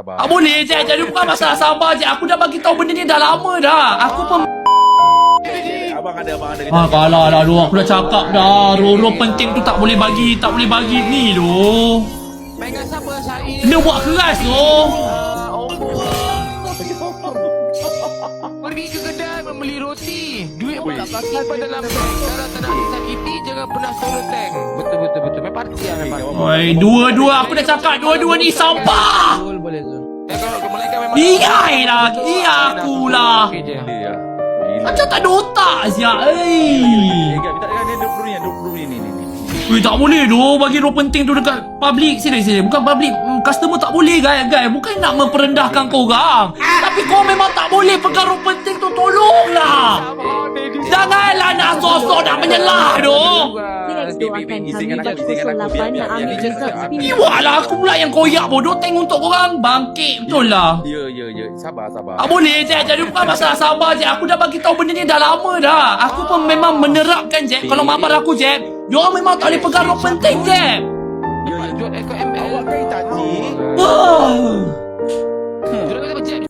Sabar. Tak boleh je, jadi bukan masalah sabar je. Aku dah bagi tahu benda ni dah lama dah. Aku pun Abang ada. kalah lah tu. Aku dah cakap dah. Roro penting tu tak boleh bagi ni tu. Dengan siapa Syahid? Kena buat keras tu. Pergi ke kedai membeli roti. Duit pun tak simpan dalam beg. Kalau tak nak sakiti, jangan pernah solo tank. Betul. Main parti lah, main parti. Oi, dua-dua aku dah cakap. Dua-dua ni sampah. Zul boleh Zul. Kalau ke Melaka memang Ingai lah. Iya aku lah. okey je. Dia. Macam tak ada otak siap. Minta dia 20 ni. Tak boleh tu. Bagi roh penting tu dekat public. Sini. Bukan public. Customer tak boleh guys. Bukan nak memperendahkan korang. Tapi kau memang tak boleh pegang roh penting tu. Tolonglah. Janganlah nak sosok nak menyelah tu. Next doakan kami .08 yang ambil result spin. Iwak lah aku pula yang koyak bodoh. Tank untuk korang. Bangkit betul lah. Ya. Sabar. Tak boleh je. Jadi bukan masalah sabar je. Aku dah bagi tahu benda ni dah lama dah. Aku pun memang menerapkan je. Kalau mamar aku je, diorang memang tak boleh pegang roh penting je. Jual ekor ML. Awak kan tak cik. Wah.